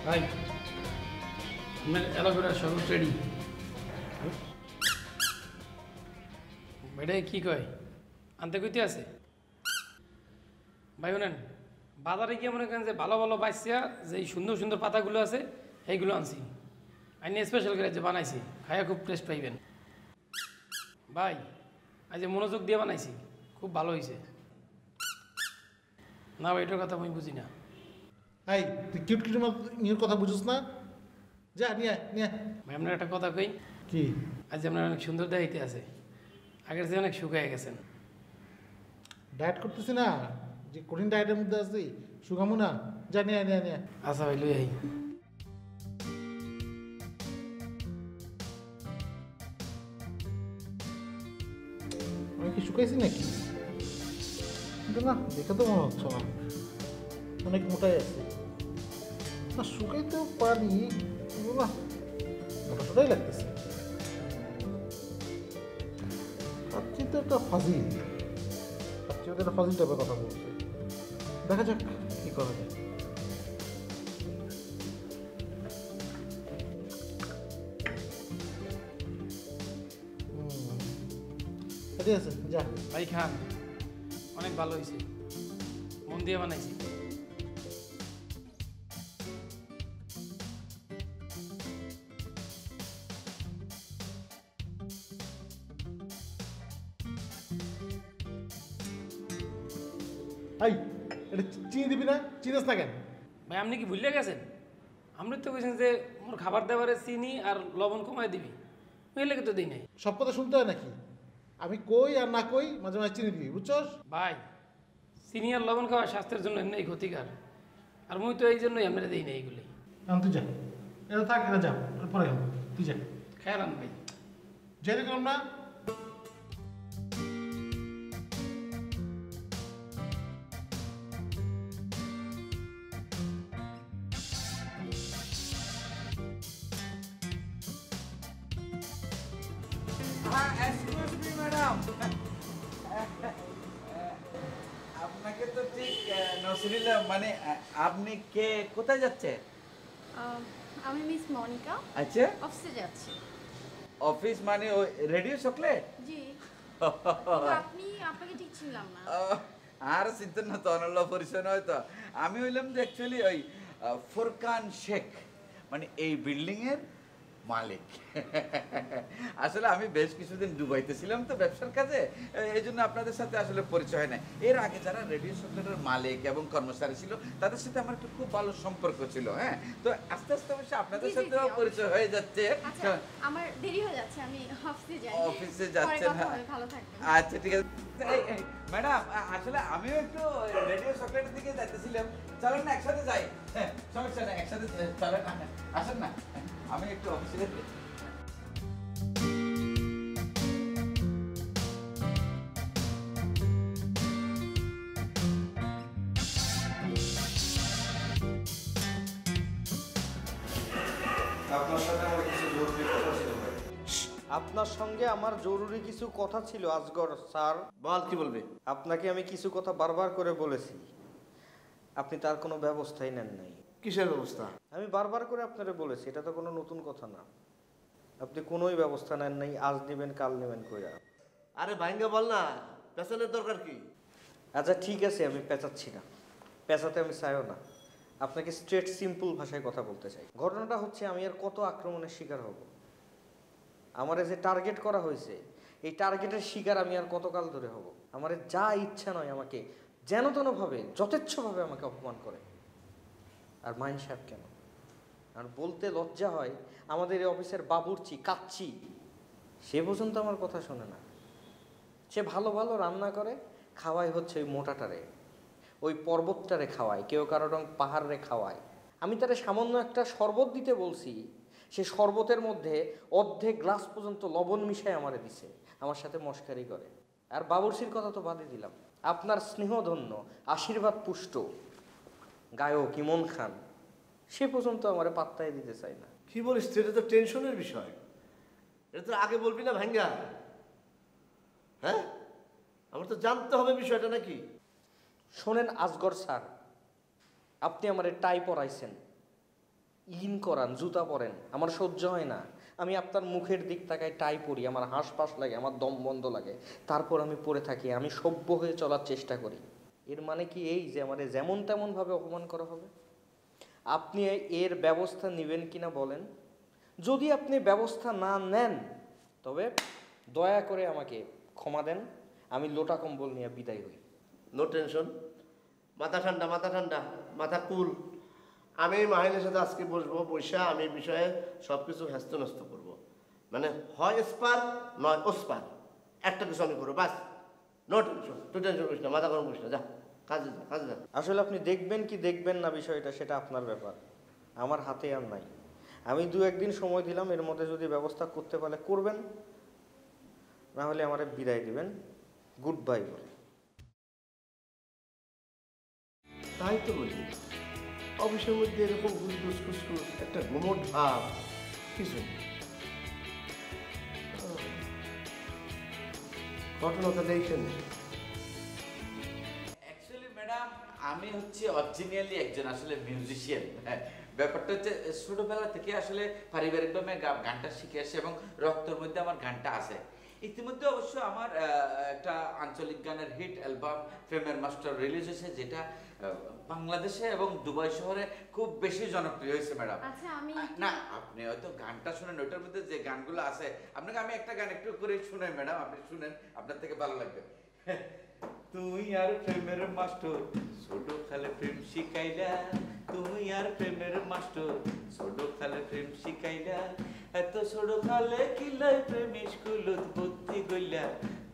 ভাই অ্যালোভেরা শরবত রেডি। ভাইটা কি কয় আনতে কইতে আছে? ভাই শুনেন, বাজারে গিয়ে মনে করেন যে ভালো ভালো বাইসিয়া যে সুন্দর সুন্দর পাতাগুলো আছে সেইগুলো আনছি, আইনি স্পেশাল করে যে বানাইছি, খাইয়া খুব টেস্ট পাইবেন। ভাই আজ যে মনোযোগ দিয়ে বানাইছি, খুব ভালো হয়েছে। না ভাই এটার কথা আমি বুঝি না। এই তুই কিউট কিউট ইয়ের কথা বুঝিস না? যা নিয়ে নিয়ে। ভাই আপনার একটা কথা কই, কি? আজ আপনার অনেক সুন্দর দেখাইতে আছে, আগের চেয়ে অনেক শুকায় গেছেন। ডায়েট করতেছি না, যে কঠিন ডায়েটের মধ্যে আছি, সুগামু না। যা নিয়ে নিয়ে নিয়ে। আচ্ছা ভাই লই আই। আমি কি শুকাইছি নাকি? কিন্তু না, দেখে তো মনে হচ্ছে না, অনেক মোটাই আছে। না শুকাইতেও পারি, কিন্তু না মোটা টোটাই লাগতেছে। ভাবছি তো একটা ফাজিল, ভাবছি ওদের একটা ফাজিল টাইপের কথা বলছে। দেখা যাক কি করা যায়। ঠিক আছে যা। ভাই খান, অনেক ভালো হয়েছে, মন দিয়ে বানাইছি। এই এটা চিনি দিবি না? চিনিস না কেন? ভাই আপনি কি ভুলে গেছেন? আপনি তো কইছেন যে মোর খাবার দাবারে চিনি আর লবণ কমায় দিবি, ওই লেগে তো দিই নাই। সব কথা শুনতে হয় নাকি? আমি কই আর না কই মাঝে মাঝে চিনি দিবি, বুঝছস? ভাই চিনি আর লবণ খাওয়া স্বাস্থ্যের জন্য এমনি ক্ষতিকার, আর মুই তো এই জন্যই আমরা দিই না এইগুলি। তুই যা, এটা থাক, এটা যা, পরে খাবো। তুই যা। খেয়ালাম ভাই। যেতে করলাম না। ম্যাডাম, আপনাকে তো ঠিক নসরিলা, মানে আপনি কে, কোথায় যাচ্ছে? আমি মিস মনিকা, আচ্ছা, অফিসে যাচ্ছি। অফিস মানে ওই রেডিও চকলেট? জি। আপনাকে ঠিক ছিলাম না। আর চিন্তা না, তো অনল্য পরিচয় নয় তো। আমি হইলাম যে অ্যাকচুয়ালি ওই ফুরকান শেখ, মানে এই বিল্ডিং এর মালিক। আসলে আমি বেশ কিছুদিন দুবাইতে ছিলাম তো ব্যবসার কাজে, এই জন্য আপনাদের সাথে আসলে পরিচয় হয় না। এর আগে যারা রেডিও চকলেটের মালিক এবং কর্মচারী ছিল তাদের সাথে আমার একটু খুব ভালো সম্পর্ক ছিল। হ্যাঁ, তো আস্তে আস্তে অবশ্যই আপনাদের সাথেও পরিচয় হয়ে যাচ্ছে। আচ্ছা, আমার দেরি হয়ে যাচ্ছে, আমি অফিসে যাই। অফিসে যাচ্ছেন? ভালো থাকবেন। আচ্ছা ঠিক আছে। ম্যাডাম, আসলে আমিও একটু রেডিও চকলেটের দিকে যাইতেছিলাম, চলেন না একসাথে যাই। হ্যাঁ, সমস্যা নেই, একসাথে চলেন, আসেন না, আমি একটু অফিসে যাই। আপনার সঙ্গে আমার জরুরি কিছু কথা ছিল আজগর স্যার। বল, কি বলবি? আপনাকে আমি কিছু কথা বারবার করে বলেছি, আপনি তার কোনো ব্যবস্থাই নেন নাই। কিসের ব্যবস্থা? আমি বারবার করে আপনারে বলেছি, এটা তো কোনো নতুন কথা না। আপনি কোনোই ব্যবস্থা নেন নাই, আজ নেবেন কাল নেবেন কইরা। আরে ভাইঙ্গা বল না, পেছনের দরকার কি? আচ্ছা ঠিক আছে, আমি পেঁচাচ্ছি না, পেঁচাতে আমি চাইও না। আপনাকে স্ট্রেট সিম্পল ভাষায় কথা বলতে চাই। ঘটনাটা হচ্ছে, আমি আর কত আক্রমণের শিকার হব? আমার যে টার্গেট করা হয়েছে, এই টার্গেটের শিকার আমি আর কতকাল ধরে হব? আমার যা ইচ্ছা নয় আমাকে যেন তেনভাবে যথেচ্ছভাবে আমাকে অপমান করে। আর মাইন সাহেব কেন, আর বলতে লজ্জা হয়, আমাদের এই অফিসের বাবুর্চি কাচ্চি, সে পর্যন্ত আমার কথা শোনে না। সে ভালো ভালো রান্না করে খাওয়ায় হচ্ছে ওই মোটাটারে, ওই পর্বতটারে খাওয়ায়, কেউ কারো রং পাহাড়ে খাওয়ায়। আমি তারে সামান্য একটা শরবত দিতে বলছি, সে শরবতের মধ্যে অর্ধেক গ্লাস পর্যন্ত লবণ মিশায় আমারে দিছে, আমার সাথে মশকারি করে। আর বাবুর্চির কথা তো বাদই দিলাম, আপনার স্নেহধন্য আশীর্বাদ পুষ্ট গায়ক ইমন খান, সে পর্যন্ত আমারে পাত্তাই দিতে চায় না। কি বলিস? এটা তো টেনশনের বিষয়, এটা তো আগে বলবি না ভাইঙ্গা? হ্যাঁ, আমার তো জানতে হবে বিষয়টা নাকি। শোনেন আজগর স্যার, আপনি আমারে টাই পরাইছেন, ইন করান, জুতা পরেন, আমার সহ্য হয় না। আমি আপনার মুখের দিক তাকায় টাই পরি, আমার হাঁসফাঁস লাগে, আমার দম বন্ধ লাগে, তারপর আমি পরে থাকি, আমি সভ্য হয়ে চলার চেষ্টা করি। এর মানে কি এই যে আমাদের যেমন তেমনভাবে অপমান করা হবে? আপনি এর ব্যবস্থা নেবেন কিনা বলেন। যদি আপনি ব্যবস্থা না নেন তবে দয়া করে আমাকে ক্ষমা দেন, আমি লোটা কম্বল নিয়ে বিদায় হই। নো টেনশন, মাথা ঠান্ডা, মাথা ঠান্ডা, মাথা কুল। আমি মাহিনের সাথে আজকে বসবো, বৈশা আমি এই বিষয়ে সব কিছু হ্যাস্ত ন্যস্ত করবো। মানে হয় স্পার নয় ওস্পার, একটা কিছু আমি করবো, বাস। নো টেনশন, তুই টেনশন করিস না, মাথা গরম করিস না, যা কাজে যা, কাজে যা। আসলে আপনি দেখবেন কি দেখবেন না বিষয়টা, সেটা আপনার ব্যাপার, আমার হাতে আর নাই। আমি 2-1 দিন সময় দিলাম, এর মধ্যে যদি ব্যবস্থা করতে পারলে করবেন, না হলে আমারে বিদায় দিবেন, গুড বাই বলে। তাই তো বলি, অফিসের মধ্যে এরকম গুসগুস খুসখুস একটা গুমট ভাব কিছু নেই। ঘটনাটা দেখেন। অ্যাকচুয়ালি ম্যাডাম আমি হচ্ছে অরিজিনালি একজন আসলে মিউজিশিয়ান। ব্যাপারটা হচ্ছে ছোটবেলা থেকে আসলে পারিবারিকভাবে গানটা শিখে আসে এবং রক্তের মধ্যে আমার গানটা আছে। ইতিমধ্যে অবশ্য আমার একটা আঞ্চলিক গানের হিট অ্যালবাম প্রেমের মাস্টার রিলিজ হয়েছে, যেটা বাংলাদেশে এবং দুবাই শহরে খুব বেশি জনপ্রিয় হয়েছে ম্যাডাম। আচ্ছা আমি না আপনি হয়তো গানটা শুনেন, ওইটার মধ্যে যে গানগুলো আছে আপনাকে আমি একটা গান একটু করে শুনাই ম্যাডাম, আপনি শুনেন, আপনার থেকে ভালো লাগবে। তুই আর প্রেমের মাস্টার ছোট খালে প্রেম শিখাইলা, তুই আর প্রেমের মাস্টার ছোট খালে প্রেম শিখাইলা, এত ছোট খালে কিলাই প্রেম স্কুলত ভর্তি গইলা,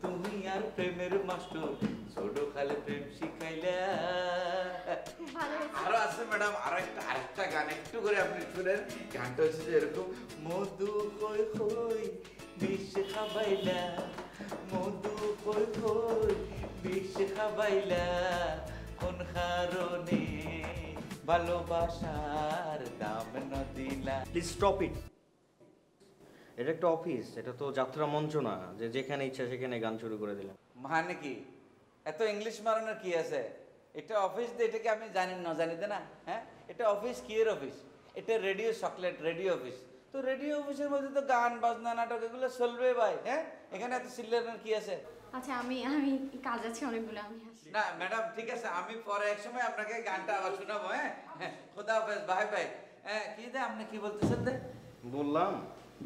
তুমি আর প্রেমের মাস্টার ছোট খালে প্রেম শিখাইলা। খুব ভালো হয়েছে। আরো আছে ম্যাডাম, আরেকটা গান একটু করে আপনি শুনেন। গানটা হচ্ছে যে এরকম, মধু কই কই বিষ খাবাইলা, মধু কই কই বিষ খাবাইলা, কোন কারণে ভালোবাসার দাম না দিলা। Please stop it. এটা একটা অফিস, এটা তো যাত্রা মঞ্চ না যে যেখানে ইচ্ছা সেখানে গান শুরু করে দিলাম। মানে কি এত ইংলিশ মারানোর কি আছে? এটা অফিস, এটাকে আমি জানি না জানিতে না, হ্যাঁ এটা অফিস কি এর অফিস? এটা রেডিও চকলেট রেডিও অফিস। তো রেডিও অফিসের মধ্যে তো গান বাজনা নাটক এগুলো চলবে ভাই, হ্যাঁ এখানে এত চিল্লানোর কি আছে? আচ্ছা আমি আমি কাজ আছে অনেকগুলো, আমি আসি। না ম্যাডাম ঠিক আছে, আমি পরে এক সময় আপনাকে গানটা আবার শোনাবো। হ্যাঁ খোদা হাফেজ, বাই বাই। হ্যাঁ কি দে আপনি কি বলতেছেন? দে বললাম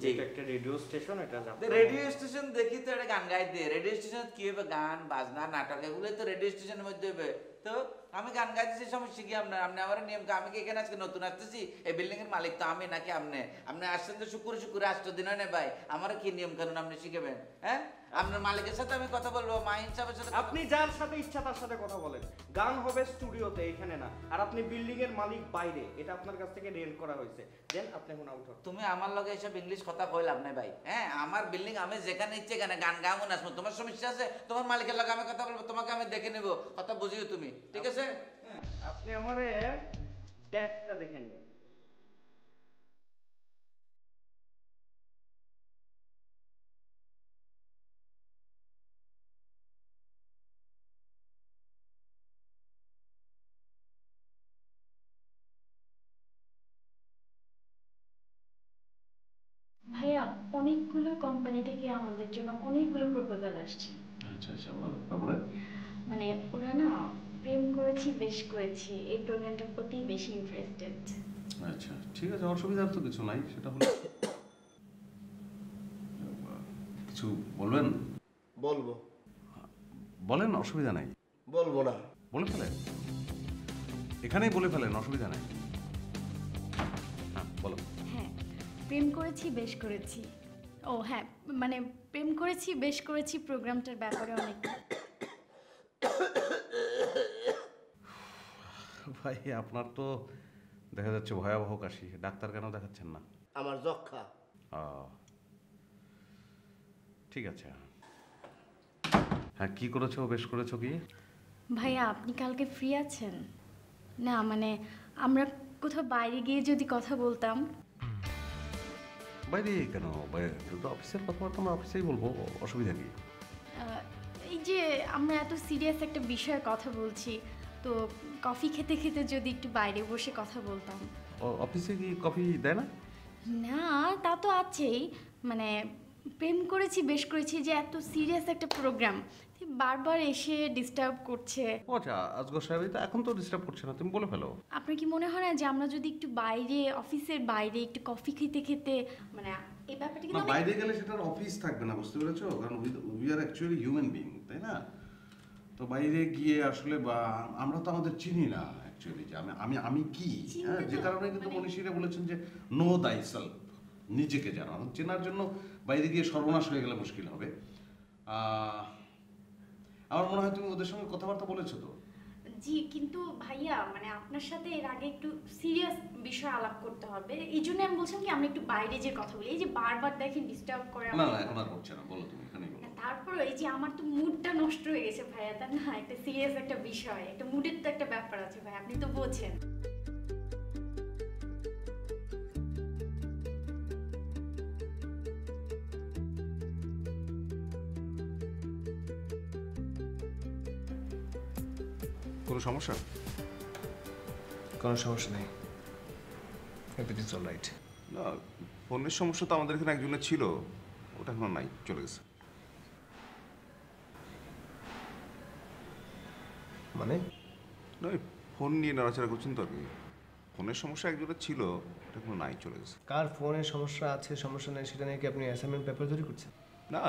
যে জি। এটা একটা রেডিও স্টেশন, এটা রেডিও স্টেশন দেখি তো একটা গান গাই দিয়ে, রেডিও স্টেশন কি হবে? গান বাজনা নাটক এগুলো তো রেডিও স্টেশনের মধ্যে হবে। তো আমি গান গাইতেছি, সমস্যা কি আপনার? আপনি আমার নিয়ম, আমি কি এখানে আজকে নতুন আসতেছি? এই বিল্ডিং এর মালিক তো আমি নাকি আপনি? আপনি আসছেন তো শুক্র আসতো দিন হয় না ভাই, আমার কি নিয়ম কানুন আপনি শিখাবেন? হ্যাঁ আপনার মালিকের সাথে আমি কথা বলবো, মাহিন সাহেবের সাথে আপনি যার সাথে ইচ্ছা তার সাথে কথা বলেন, গান হবে স্টুডিওতে, এখানে না। আর আপনি বিল্ডিং এর মালিক বাইরে, এটা আপনার কাছ থেকে রেন্ট করা হয়েছে। দেন আপনি এখন আউট হন। তুমি আমার লগে এসব ইংলিশ কথা কইলাম না ভাই। হ্যাঁ আমার বিল্ডিং, আমি যেখানে ইচ্ছে এখানে গান গামো নাচবো, তোমার সমস্যা আছে? তোমার মালিকের লগে আমি কথা বলবো, তোমাকে আমি দেখে নেবো, কথা বুঝিও তুমি, ঠিক আছে? আপনি আমারে ড্যাটটা দেখেন। ভাইয়া অনেকগুলো কোম্পানি থেকে আমাদের জন্য অনেকগুলো প্রপোজাল আসছে। আচ্ছা আচ্ছা, ভালো। তারপরে মানে ওরা না প্রেম করেছি বেশ করেছি এই প্রোগ্রামটার প্রতি বেশি ইন্টারেস্টেড। আচ্ছা ঠিক আছে, অসুবিধার তো কিছু নাই। সেটা হলো কিছু বলবেন? বলবো। বলেন, অসুবিধা নাই। বলবো না। বলে ফেলেন, এখানেই বলে ফেলেন, অসুবিধা নাই। হ্যাঁ বলো। হ্যাঁ প্রেম করেছি বেশ করেছি। ও হ্যাঁ মানে প্রেম করেছি বেশ করেছি প্রোগ্রামটার ব্যাপারে অনেক। ভাই আপনার তো দেখা যাচ্ছে ভয়াবহ কাশি, ডাক্তার কেন দেখাচ্ছেন না? আমার যক্ষা। ঠিক আছে। হ্যাঁ কি করেছো, বেশ করেছো কি? ভাইয়া আপনি কালকে ফ্রি আছেন? না মানে আমরা কোথাও বাইরে গিয়ে যদি কথা বলতাম। বাইরে কেন? যেহেতু অফিসের কথাবার্তা আমরা অফিসেই বলবো, অসুবিধা কি? এই যে আমরা এত সিরিয়াস একটা বিষয়ে কথা বলছি, তো কফি খেতে খেতে যদি একটু বাইরে বসে কথা বলতাম। অফিসে কি কফি দেয় না? না তা তো আছেই, মানে প্রেম করেছি বেশ করেছি যে এত সিরিয়াস একটা প্রোগ্রাম বারবার এসে ডিস্টার্ব করছে। ও আচ্ছা, আজগর সাহেব তো এখন তো ডিস্টার্ব করছে না, তুমি বলে ফেলো। আপনার কি মনে হয় না যে আমরা যদি একটু বাইরে, অফিসের বাইরে একটু কফি খেতে খেতে, মানে এই ব্যাপারটা না, কিন্তু বাইরে গেলে সেটার অফিস থাকবে না, বুঝতে পেরেছো? কারণ we are actually human being, তাই না? তো বাইরে গিয়ে আসলে বা আমরা তো আমাদের চিনি না অ্যাকচুয়ালি যে আমি আমি কি, হ্যাঁ, যে কারণে কিন্তু মনীষীরা বলেছেন যে নো দাই সেলফ, নিজেকে জানো। চেনার জন্য বাইরে গিয়ে সর্বনাশ হয়ে গেলে মুশকিল হবে। আমার মনে হয় তুমি ওদের সঙ্গে কথাবার্তা বলেছো তো? জি, কিন্তু ভাইয়া মানে আপনার সাথে এর আগে একটু সিরিয়াস বিষয় আলাপ করতে হবে, এই জন্য আমি বলছিলাম কি আমরা একটু বাইরে যে কথা বলি। এই যে বারবার দেখেন ডিস্টার্ব করে না না, এখন আর করছে না, বলো তুমি, এখানেই বলো। তারপর এই যে আমার তো মুডটা নষ্ট হয়ে গেছে ভাইয়া, তার না একটা সিরিয়াস একটা বিষয়, একটা মুডের তো একটা ব্যাপার আছে ভাই, আপনি তো বোঝেন। কোনো সমস্যা? কোনো সমস্যা নেই, এভরিথিংস অল রাইট। না, ফোনের সমস্যা তো আমাদের এখানে একজনের ছিল, ওটা এখন নাই, চলে গেছে। মানে না, ওই ফোন নিয়ে নাড়াচাড়া করছেন তো আর কি। ফোনের সমস্যা একজনের ছিল, ওটা এখন নাই, চলে গেছে। কার ফোনের সমস্যা আছে সমস্যা নেই সেটা নিয়ে কি আপনি অ্যাসাইনমেন্ট পেপার তৈরি করছেন? না,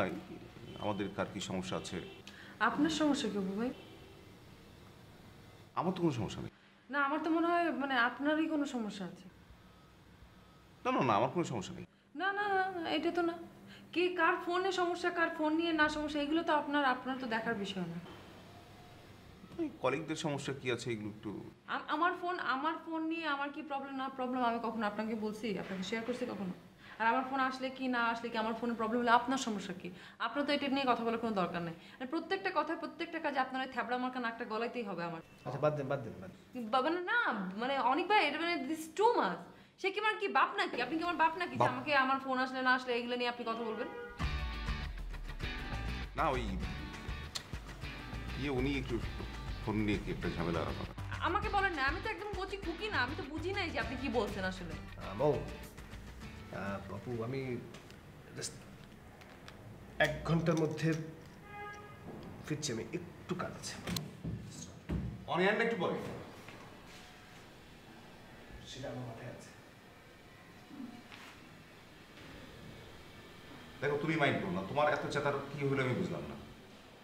আমাদের কার কি সমস্যা আছে? আপনার সমস্যা কি অপু ভাই? আমার তো কোনো সমস্যা নেই। না, আমার তো মনে হয় মানে আপনারই কোনো সমস্যা আছে। না না না, আমার কোনো সমস্যা নেই। না না না, এটা তো না। কে কার ফোনে সমস্যা, কার ফোন নিয়ে না সমস্যা, এগুলো তো আপনার তো দেখার বিষয় না। কলিগদের সমস্যা কি আছে এগুলো একটু। আমার ফোন নিয়ে আমার কি প্রবলেম না প্রবলেম আমি কখনো আপনাকে বলছি, আপনাকে শেয়ার করছি কখনো? আর আমার ফোন আসলে কি না আসলে কি, আমার ফোনে প্রবলেম হলে আপনার সমস্যা কি? আপনার তো এটা নিয়ে কথা বলার কোনো দরকার নেই। মানে প্রত্যেকটা কথায় প্রত্যেকটা কাজে আপনার ওই থ্যাবড়া মার্কা নাকটা গলাইতেই হবে আমার। আচ্ছা বাদ দেন। বাবা না, মানে অনেক ভাই এটা মানে দিস টু মাচ। সে কি আমার কি বাপ নাকি? আপনি কি আমার বাপ নাকি যে আমাকে আমার ফোন আসলে না আসলে এগুলো নিয়ে আপনি কথা বলবেন? না, ওই উনি একটু ফোন নিয়ে কি একটা ঝামেলা। আমাকে বলেন না, আমি তো একদম কচি খুকি না, আমি তো বুঝি নাই যে আপনি কি বলছেন আসলে। মৌ, বাপু আমি জাস্ট 1 ঘন্টার মধ্যে ফিরছি, আমি একটু কাজ আছে। অনিয়নটা একটু পরে। সেটা আমার মাথায় আছে। দেখো, তুমি মাইন্ড করো না, তোমার এত চেতার কি হলো আমি বুঝলাম না।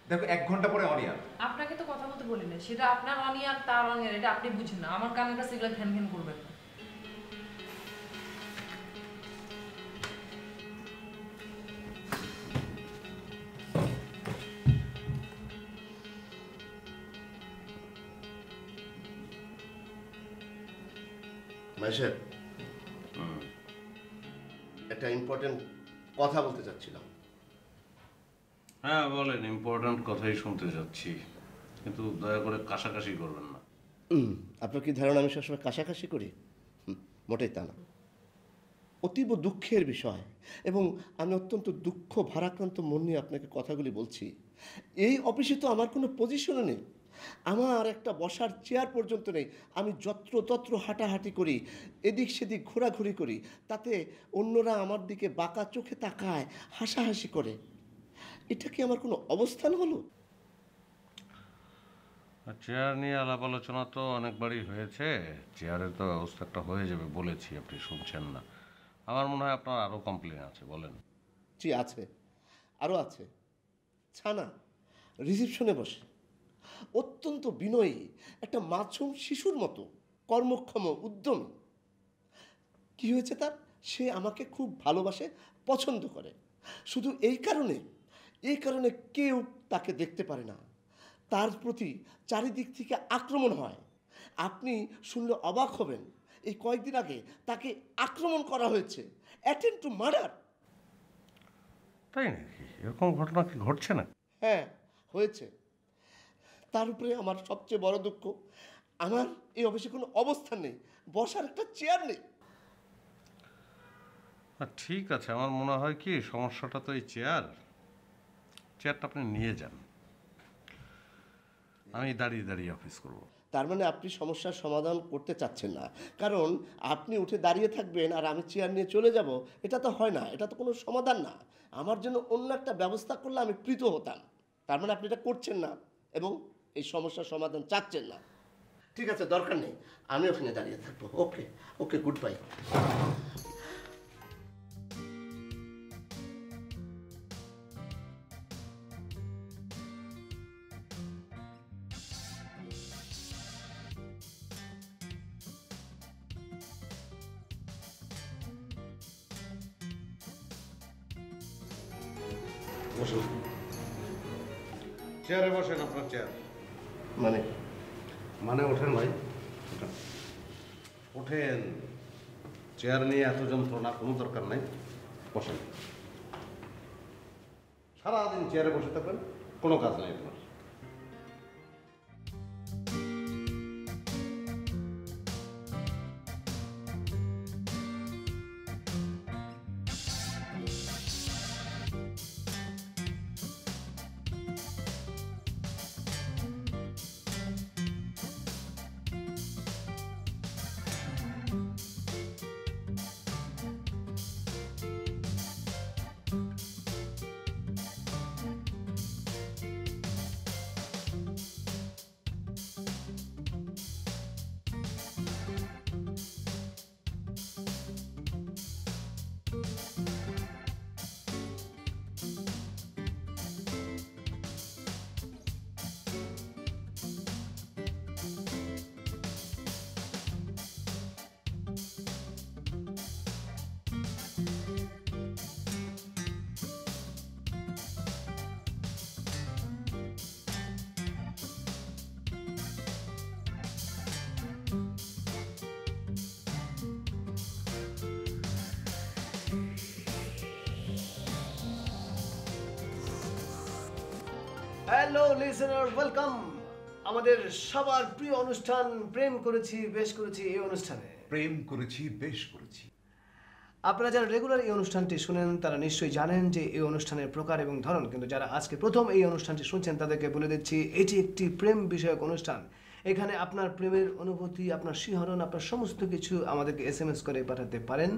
দেখো, 1 ঘন্টা পরে অনিয়ন। আপনাকে তো কথা বলতে বলি না, সেটা আপনার অনিয়ার তার অনিয়ার, এটা আপনি বুঝেন না। আমার কানের কাছে এগুলো ঘ্যান ঘ্যান করবেন না। মাইশের একটা ইম্পর্টেন্ট কথা বলতে চাচ্ছিলাম। হ্যাঁ বলেন, ইম্পর্ট্যান্ট কথাই শুনতে যাচ্ছি, কিন্তু দয়া করে কাশাকাশি করবেন না। আপনার কি ধারণা আমি সবসময় কাশাকাশি করি? মোটেই তা না। অতীব দুঃখের বিষয়, এবং আমি অত্যন্ত দুঃখ ভারাক্রান্ত মন নিয়ে আপনাকে কথাগুলি বলছি। এই অফিসে তো আমার কোনো পজিশনও নেই, আমার একটা বসার চেয়ার পর্যন্ত নেই। আমি যত্রতত্র হাঁটাহাঁটি করি, এদিক সেদিক ঘোরাঘুরি করি, তাতে অন্যরা আমার দিকে বাঁকা চোখে তাকায়, হাসাহাসি করে। এটা কি আমার কোনো অবস্থান হলো? চেয়ার নিয়ে আলাপ আলোচনা তো অনেকবারই হয়েছে, চেয়ারের তো ব্যবস্থা একটা হয়ে যাবে বলেছি, আপনি শুনছেন না। আমার মনে হয় আপনার আরও কমপ্লেন আছে, বলেন। জি আছে, আরও আছে। ছানা রিসিপশনে বসে অত্যন্ত বিনয়ী, একটা মাসুম শিশুর মতো কর্মক্ষম, উদ্যমী। কি হয়েছে তার? সে আমাকে খুব ভালোবাসে, পছন্দ করে। শুধু এই কারণে কেউ তাকে দেখতে পারে না, তার প্রতি চারিদিক থেকে আক্রমণ হয়। আপনি শুনলে অবাক হবেন, এই কয়েকদিন আগে তাকে আক্রমণ করা হয়েছে, অ্যাটেম্প টু মার্ডার। তাই নাকি? এরকম ঘটনা কি ঘটছে না? হ্যাঁ হয়েছে। তার উপরে আমার সবচেয়ে বড় দুঃখ, আমার এই অফিসে কোনো অবস্থান নেই, বসার একটা চেয়ার নেই। ঠিক আছে, আমার মনে হয় কি সমস্যাটা তো এই চেয়ারটা আপনি নিয়ে যান, আমি দাঁড়িয়ে দাঁড়িয়ে অফিস করব। তার মানে আপনি সমস্যার সমাধান করতে চাচ্ছেন না, কারণ আপনি উঠে দাঁড়িয়ে থাকবেন আর আমি চেয়ার নিয়ে চলে যাব, এটা তো হয় না, এটা তো কোনো সমাধান না। আমার জন্য অন্য একটা ব্যবস্থা করলে আমি প্রীত হতাম। তার মানে আপনি এটা করছেন না এবং এই সমস্যার সমাধান চাচ্ছেন না। ঠিক আছে, দরকার নেই, আমি ওখানে দাঁড়িয়ে থাকবো। ওকে ওকে, গুড বাই। বসুন, চেয়ারে বসেন, আপনার চেয়ার। মানে ওঠেন ভাই, ওঠেন ওঠেন। চেয়ার নিয়ে এত যন্ত্রণা, কোনো দরকার নাই, বসেন। সারাদিন চেয়ারে বসে থাকবেন, কোনো কাজ নাই আপনার। হ্যালো লিসেনার, ওয়েলকাম আমাদের সবার প্রিয় অনুষ্ঠান প্রেম করেছি বেশ করেছি এই অনুষ্ঠানে। প্রেম করেছি বেশ করেছি। আপনারা যারা রেগুলার এই অনুষ্ঠানটি শুনেন তারা নিশ্চয়ই জানেন যে এই অনুষ্ঠানের প্রকার এবং ধরন, কিন্তু যারা আজকে প্রথম এই অনুষ্ঠানটি শুনছেন তাদেরকে বলে দিচ্ছি এটি একটি প্রেম বিষয়ক অনুষ্ঠান। এখানে আপনার প্রেমের অনুভূতি, আপনার শিহরণ, আপনার সমস্ত কিছু আমাদেরকে SMS করে পাঠাতে পারেন।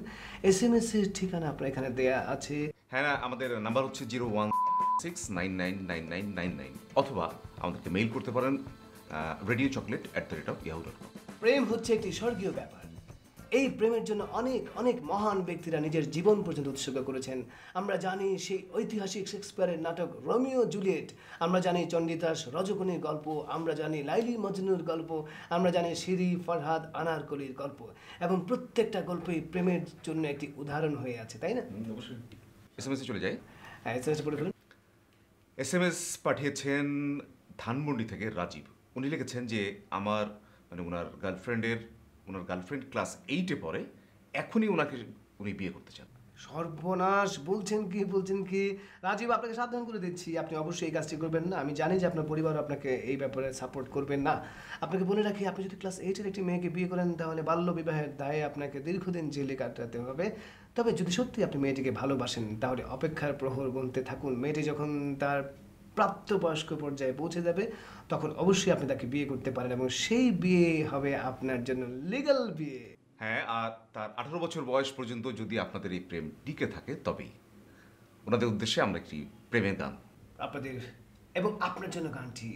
SMS এর ঠিকানা আপনার এখানে দেয়া আছে। হ্যাঁ, আমাদের নাম্বার হচ্ছে 016999999, অথবা আমাদেরকে মেইল করতে পারেন radiochocolate@yahoo.com। প্রেম হচ্ছে একটি স্বর্গীয় ব্যাপার। এই প্রেমের জন্য অনেক অনেক মহান ব্যক্তিরা নিজের জীবন পর্যন্ত উৎসর্গ করেছেন। আমরা জানি সেই ঐতিহাসিক শেক্সপিয়ারের নাটক রোমিও জুলিয়েট, আমরা জানি চণ্ডীদাস রজকনির গল্প, আমরা জানি লাইলি মজনুর গল্প, আমরা জানি শিরি ফরহাদ আনারকলির গল্প, এবং প্রত্যেকটা গল্পই প্রেমের জন্য একটি উদাহরণ হয়ে আছে, তাই না? অবশ্যই। SMS চলে যায়। হ্যাঁ, SMS পড়ে ফেলুন। SMS পাঠিয়েছেন ধানমন্ডি থেকে রাজীব। উনি লিখেছেন যে ওনার গার্লফ্রেন্ড ক্লাস 8-এ পড়ে, এখনই উনি বিয়ে করতে চান। সর্বনাশ, বলছেন কি রাজীব, আপনাকে সাবধান করে দিচ্ছি, আপনি অবশ্যই এই কাজটি করবেন না। আমি জানি যে আপনার পরিবার আপনাকে এই ব্যাপারে সাপোর্ট করবেন না। আপনাকে বলে রাখি, আপনি যদি ক্লাস 8-এর একটি মেয়েকে বিয়ে করেন তাহলে বাল্য বিবাহের দায়ে আপনাকে দীর্ঘদিন জেলে কাটাতে হবে। তবে যদি সত্যি আপনি মেয়েটিকে ভালোবাসেন তাহলে অপেক্ষার প্রহর গুনতে থাকুন। মেয়েটি যখন তার প্রাপ্তবয়স্ক পর্যায়ে পৌঁছে যাবে তখন অবশ্যই আপনি তাকে বিয়ে করতে পারেন, এবং সেই বিয়ে হবে আপনার জন্য লিগ্যাল বিয়ে। হ্যাঁ, আর তার 18 বছর বয়স পর্যন্ত যদি আপনাদের এই প্রেম টিকে থাকে তবেই। ওনাদের উদ্দেশ্যে আমরা একটি প্রেমের গান আপনাদের এবং আপনার জন্য গানটি